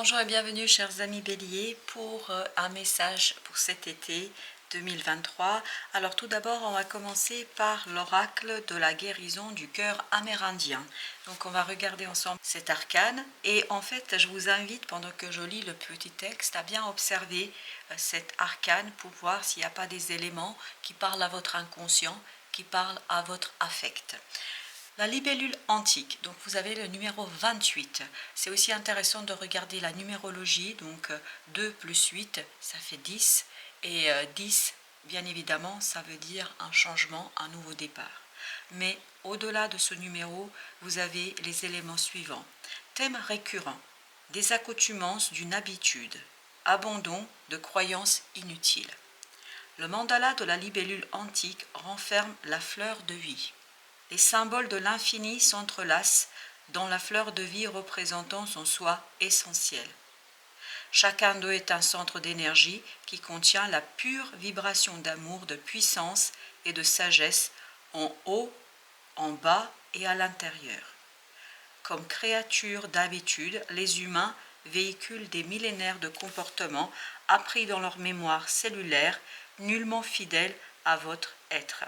Bonjour et bienvenue chers amis béliers pour un message pour cet été 2023. Alors tout d'abord on va commencer par l'oracle de la guérison du cœur amérindien. Donc on va regarder ensemble cet arcane et en fait je vous invite pendant que je lis le petit texte à bien observer cet arcane pour voir s'il n'y a pas des éléments qui parlent à votre inconscient, qui parlent à votre affect. La libellule antique, donc vous avez le numéro 28. C'est aussi intéressant de regarder la numérologie, donc 2 plus 8, ça fait 10. Et 10, bien évidemment, ça veut dire un changement, un nouveau départ. Mais au-delà de ce numéro, vous avez les éléments suivants. Thème récurrent, des accoutumances d'une habitude, abandon de croyances inutiles. Le mandala de la libellule antique renferme la fleur de vie. Les symboles de l'infini s'entrelacent dans la fleur de vie représentant son soi essentiel. Chacun d'eux est un centre d'énergie qui contient la pure vibration d'amour, de puissance et de sagesse en haut, en bas et à l'intérieur. Comme créatures d'habitude, les humains véhiculent des millénaires de comportements appris dans leur mémoire cellulaire, nullement fidèles à votre être.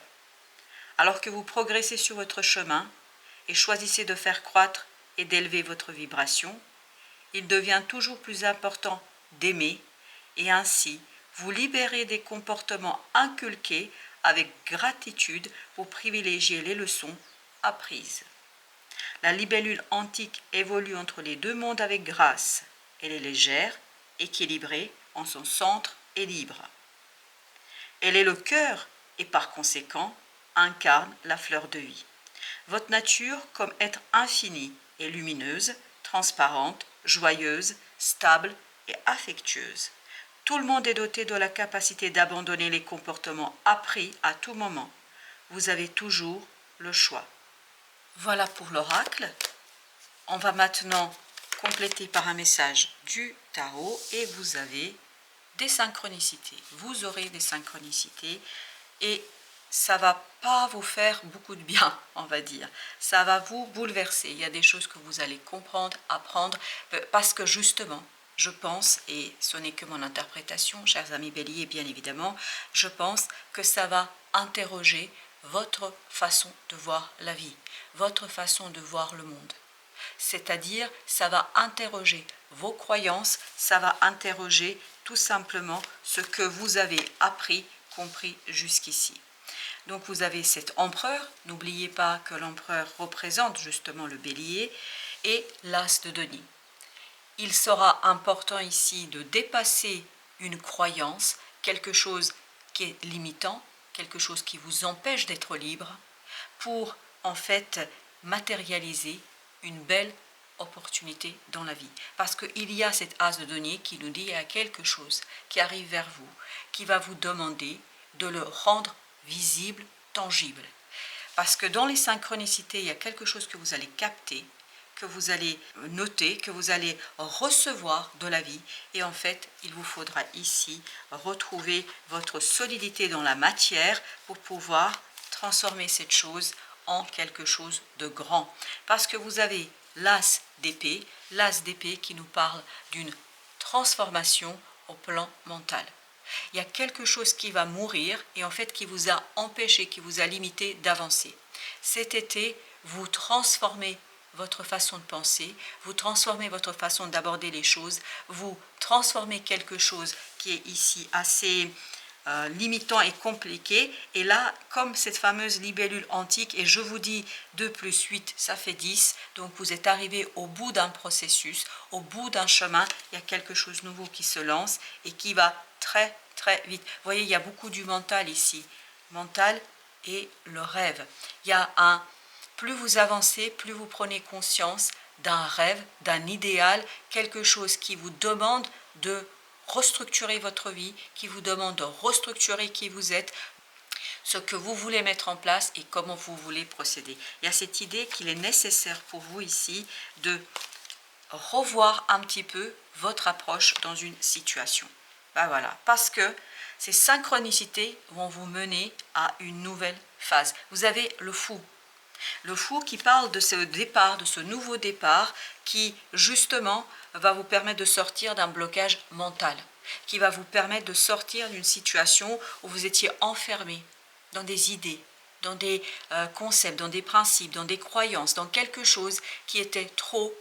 Alors que vous progressez sur votre chemin et choisissez de faire croître et d'élever votre vibration, il devient toujours plus important d'aimer et ainsi vous libérer des comportements inculqués avec gratitude pour privilégier les leçons apprises. La libellule antique évolue entre les deux mondes avec grâce. Elle est légère, équilibrée, en son centre et libre. Elle est le cœur et par conséquent incarne la fleur de vie. Votre nature comme être infini est lumineuse, transparente, joyeuse, stable et affectueuse. Tout le monde est doté de la capacité d'abandonner les comportements appris à tout moment. Vous avez toujours le choix. Voilà pour l'oracle. On va maintenant compléter par un message du tarot et vous avez des synchronicités. Vous aurez des synchronicités et ça va pas vous faire beaucoup de bien, on va dire. Ça va vous bouleverser. Il y a des choses que vous allez comprendre, apprendre, parce que justement, je pense, et ce n'est que mon interprétation, chers amis béliers, bien évidemment, je pense que ça va interroger votre façon de voir la vie, votre façon de voir le monde. C'est-à-dire, ça va interroger vos croyances, ça va interroger tout simplement ce que vous avez appris, compris jusqu'ici. Donc vous avez cet empereur, n'oubliez pas que l'empereur représente justement le bélier, et l'as de denier. Il sera important ici de dépasser une croyance, quelque chose qui est limitant, quelque chose qui vous empêche d'être libre, pour en fait matérialiser une belle opportunité dans la vie. Parce qu'il y a cet as de denier qui nous dit qu'il y a quelque chose qui arrive vers vous, qui va vous demander de le rendre visible, tangible. Parce que dans les synchronicités, il y a quelque chose que vous allez capter, que vous allez noter, que vous allez recevoir de la vie. Et en fait, il vous faudra ici retrouver votre solidité dans la matière pour pouvoir transformer cette chose en quelque chose de grand. Parce que vous avez l'as d'épée qui nous parle d'une transformation au plan mental. Il y a quelque chose qui va mourir et en fait qui vous a empêché, qui vous a limité d'avancer. Cet été, vous transformez votre façon de penser, vous transformez votre façon d'aborder les choses, vous transformez quelque chose qui est ici assez limitant et compliqué. Et là, comme cette fameuse libellule antique, et je vous dis 2 plus 8, ça fait 10, donc vous êtes arrivé au bout d'un processus, au bout d'un chemin, il y a quelque chose de nouveau qui se lance et qui va très très vite. Vous voyez, il y a beaucoup du mental ici, mental et le rêve. Il y a plus vous avancez, plus vous prenez conscience d'un rêve, d'un idéal, quelque chose qui vous demande de restructurer votre vie, qui vous demande de restructurer qui vous êtes, ce que vous voulez mettre en place et comment vous voulez procéder. Il y a cette idée qu'il est nécessaire pour vous ici de revoir un petit peu votre approche dans une situation. Ben voilà, parce que ces synchronicités vont vous mener à une nouvelle phase. Vous avez le fou. Le fou qui parle de ce départ, de ce nouveau départ qui justement va vous permettre de sortir d'un blocage mental, qui va vous permettre de sortir d'une situation où vous étiez enfermé dans des idées, dans des concepts, dans des principes, dans des croyances, dans quelque chose qui était trop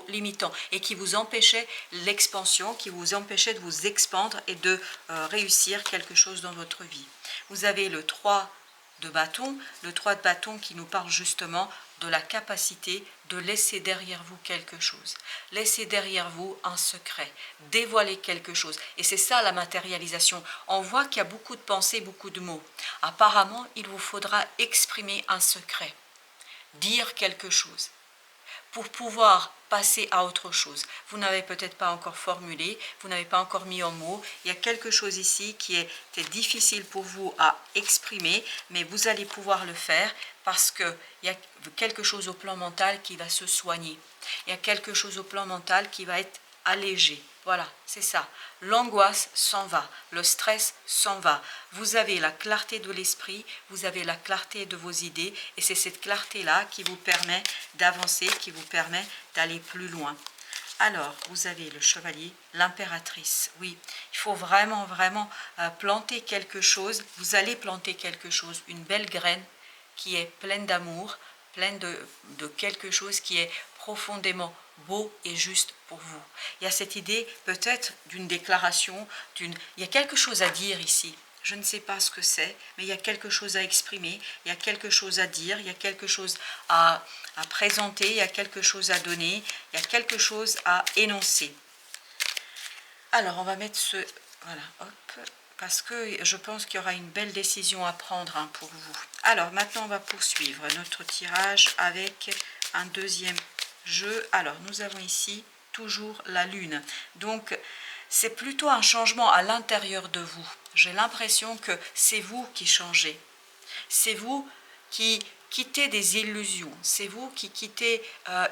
limitant et qui vous empêchait l'expansion, qui vous empêchait de vous expandre et de réussir quelque chose dans votre vie. Vous avez le 3 de bâton, le 3 de bâton qui nous parle justement de la capacité de laisser derrière vous quelque chose. Laisser derrière vous un secret, dévoiler quelque chose. Et c'est ça la matérialisation. On voit qu'il y a beaucoup de pensées, beaucoup de mots. Apparemment, il vous faudra exprimer un secret, dire quelque chose pour pouvoir passer à autre chose. Vous n'avez peut-être pas encore formulé, vous n'avez pas encore mis en mots. Il y a quelque chose ici qui était difficile pour vous à exprimer, mais vous allez pouvoir le faire parce qu'il y a quelque chose au plan mental qui va se soigner. Il y a quelque chose au plan mental qui va être allégé. Voilà, c'est ça. L'angoisse s'en va, le stress s'en va. Vous avez la clarté de l'esprit, vous avez la clarté de vos idées et c'est cette clarté-là qui vous permet d'avancer, qui vous permet d'aller plus loin. Alors, vous avez le chevalier, l'impératrice. Oui, il faut vraiment planter quelque chose. Vous allez planter quelque chose, une belle graine qui est pleine d'amour, pleine de quelque chose qui est profondément beau et juste pour vous. Il y a cette idée peut-être d'une déclaration, il y a quelque chose à dire ici. Je ne sais pas ce que c'est, mais il y a quelque chose à exprimer, il y a quelque chose à dire, il y a quelque chose à présenter, il y a quelque chose à donner, il y a quelque chose à énoncer. Alors, on va mettre ce... Voilà, hop, parce que je pense qu'il y aura une belle décision à prendre pour vous. Alors, maintenant, on va poursuivre notre tirage avec un deuxième jeu. Alors, nous avons ici toujours la lune. Donc, c'est plutôt un changement à l'intérieur de vous. J'ai l'impression que c'est vous qui changez. C'est vous qui quittez des illusions. C'est vous qui quittez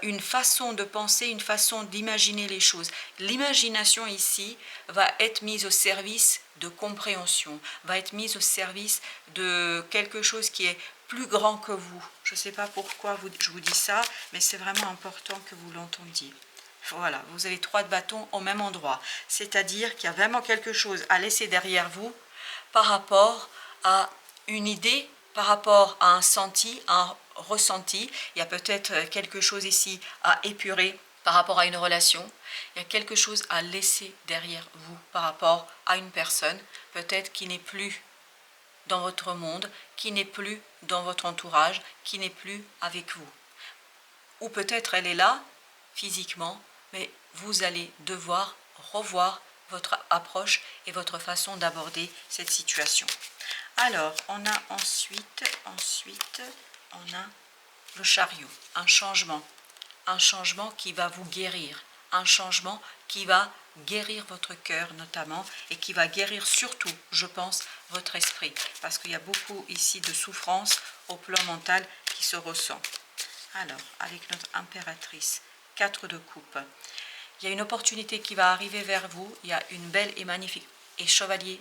une façon de penser, une façon d'imaginer les choses. L'imagination ici va être mise au service de compréhension, va être mise au service de quelque chose qui est plus grand que vous. Je ne sais pas pourquoi je vous dis ça, mais c'est vraiment important que vous l'entendiez. Voilà, vous avez 3 de bâton au même endroit. C'est-à-dire qu'il y a vraiment quelque chose à laisser derrière vous par rapport à une idée, par rapport à un senti, un ressenti. Il y a peut-être quelque chose ici à épurer par rapport à une relation. Il y a quelque chose à laisser derrière vous par rapport à une personne, peut-être qui n'est plus dans votre monde, qui n'est plus dans votre entourage, qui n'est plus avec vous. Ou peut-être elle est là, physiquement, mais vous allez devoir revoir votre approche et votre façon d'aborder cette situation. Alors, on a ensuite, on a le chariot, un changement qui va vous guérir, un changement qui va guérir votre cœur notamment et qui va guérir surtout, je pense, votre esprit, parce qu'il y a beaucoup ici de souffrance au plan mental qui se ressent. Alors, avec notre impératrice, 4 de coupe, il y a une opportunité qui va arriver vers vous, il y a une belle et magnifique, et chevalier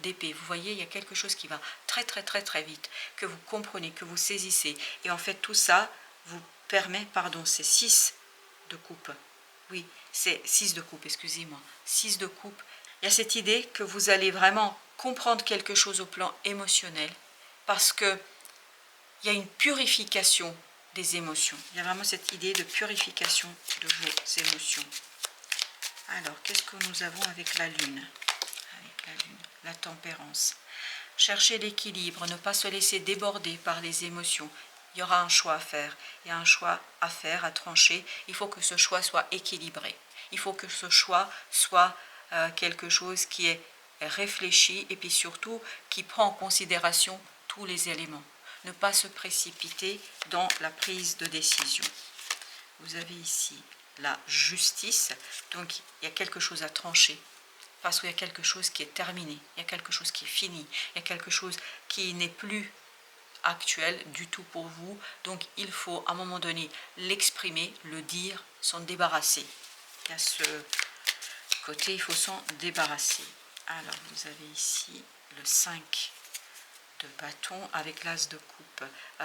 d'épée. Vous voyez, il y a quelque chose qui va très vite, que vous comprenez, que vous saisissez. Et en fait, tout ça vous permet, c'est 6 de coupe. Oui, c'est 6 de coupe, excusez-moi. 6 de coupe. Il y a cette idée que vous allez vraiment comprendre quelque chose au plan émotionnel, parce que il y a une purification des émotions. Il y a vraiment cette idée de purification de vos émotions. Alors, qu'est-ce que nous avons avec la lune? Avec la lune, la tempérance. Chercher l'équilibre, ne pas se laisser déborder par les émotions. Il y aura un choix à faire. Il y a un choix à faire, à trancher. Il faut que ce choix soit équilibré. Il faut que ce choix soit quelque chose qui est réfléchi et puis surtout qui prend en considération tous les éléments. Ne pas se précipiter dans la prise de décision. Vous avez ici la justice, donc il y a quelque chose à trancher, parce qu'il y a quelque chose qui est terminé, il y a quelque chose qui est fini, il y a quelque chose qui n'est plus actuel du tout pour vous, donc il faut à un moment donné l'exprimer, le dire, s'en débarrasser. Il y a ce côté, il faut s'en débarrasser. Alors vous avez ici le 5 de bâton avec l'as de coupe.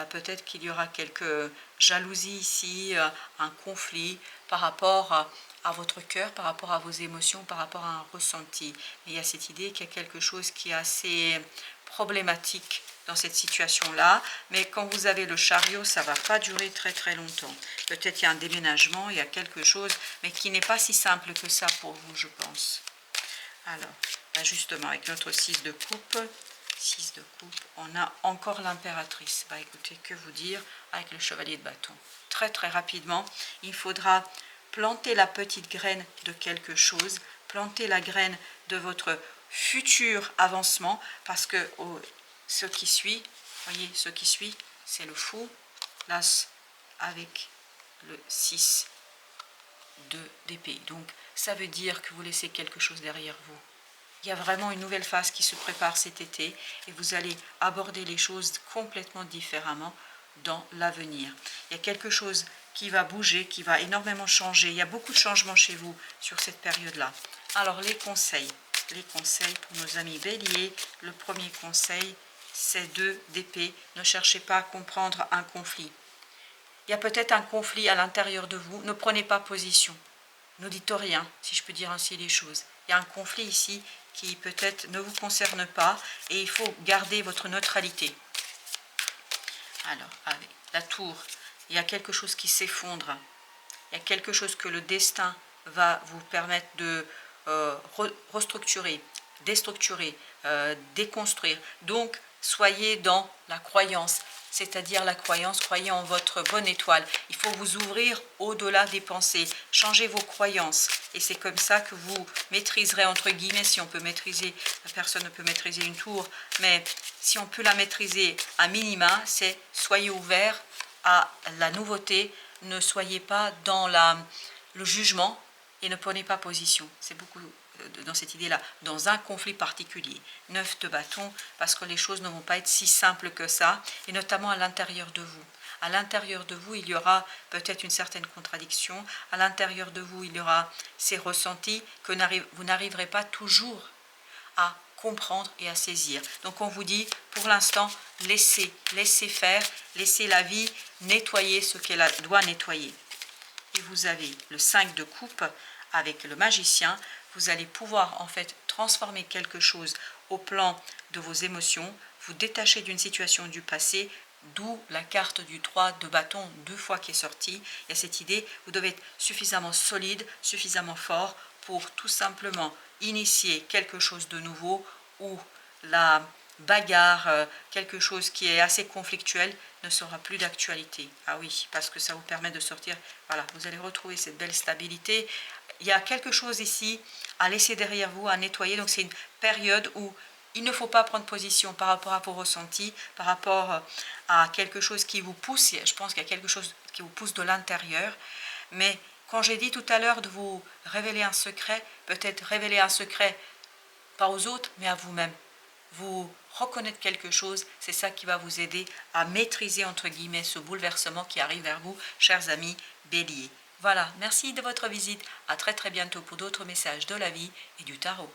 Peut-être qu'il y aura quelques jalousies ici, un conflit par rapport à votre cœur, par rapport à vos émotions, par rapport à un ressenti. Mais il y a cette idée qu'il y a quelque chose qui est assez problématique dans cette situation-là, mais quand vous avez le chariot, ça ne va pas durer très très longtemps. Peut-être il y a un déménagement, il y a quelque chose, mais qui n'est pas si simple que ça pour vous, je pense. Alors, justement, avec notre 6 de coupe, on a encore l'impératrice. Écoutez, que vous dire avec le chevalier de bâton. Très très rapidement, il faudra planter la petite graine de quelque chose, planter la graine de votre futur avancement, parce que ce qui suit, voyez, ce qui suit, c'est le fou, l'as avec le 6 d'épée. Donc, ça veut dire que vous laissez quelque chose derrière vous. Il y a vraiment une nouvelle phase qui se prépare cet été et vous allez aborder les choses complètement différemment dans l'avenir. Il y a quelque chose qui va bouger, qui va énormément changer. Il y a beaucoup de changements chez vous sur cette période-là. Alors, les conseils pour nos amis béliers. Le premier conseil, c'est 2 d'épée. Ne cherchez pas à comprendre un conflit. Il y a peut-être un conflit à l'intérieur de vous. Ne prenez pas position. Ne dites rien, si je peux dire ainsi les choses. Il y a un conflit ici qui peut-être ne vous concerne pas et il faut garder votre neutralité. Alors, avec la tour, il y a quelque chose qui s'effondre. Il y a quelque chose que le destin va vous permettre de restructurer, déstructurer, déconstruire. Donc, soyez dans la croyance, c'est-à-dire la croyance, croyez en votre bonne étoile. Il faut vous ouvrir au-delà des pensées, changez vos croyances. Et c'est comme ça que vous maîtriserez, entre guillemets, si on peut maîtriser, personne ne peut maîtriser une tour, mais si on peut la maîtriser à minima, c'est soyez ouverts à la nouveauté, ne soyez pas dans le jugement et ne prenez pas position. C'est beaucoup dans cette idée-là, dans un conflit particulier. 9 de bâton, parce que les choses ne vont pas être si simples que ça, et notamment à l'intérieur de vous. À l'intérieur de vous, il y aura peut-être une certaine contradiction. À l'intérieur de vous, il y aura ces ressentis que vous n'arriverez pas toujours à comprendre et à saisir. Donc on vous dit, pour l'instant, laissez faire, laissez la vie nettoyer ce qu'elle doit nettoyer. Et vous avez le 5 de coupe avec le magicien. Vous allez pouvoir en fait transformer quelque chose au plan de vos émotions, vous détacher d'une situation du passé, d'où la carte du 3 de bâton 2 fois qui est sortie. Il y a cette idée, vous devez être suffisamment solide, suffisamment fort pour tout simplement initier quelque chose de nouveau où la bagarre, quelque chose qui est assez conflictuel ne sera plus d'actualité. Ah oui, parce que ça vous permet de sortir, voilà, vous allez retrouver cette belle stabilité. Il y a quelque chose ici à laisser derrière vous, à nettoyer, donc c'est une période où il ne faut pas prendre position par rapport à vos ressentis, par rapport à quelque chose qui vous pousse. Je pense qu'il y a quelque chose qui vous pousse de l'intérieur, mais quand j'ai dit tout à l'heure de vous révéler un secret, peut-être révéler un secret pas aux autres, mais à vous-même. Vous reconnaître quelque chose, c'est ça qui va vous aider à maîtriser, entre guillemets, ce bouleversement qui arrive vers vous, chers amis béliers. Voilà, merci de votre visite. À très très bientôt pour d'autres messages de la vie et du tarot.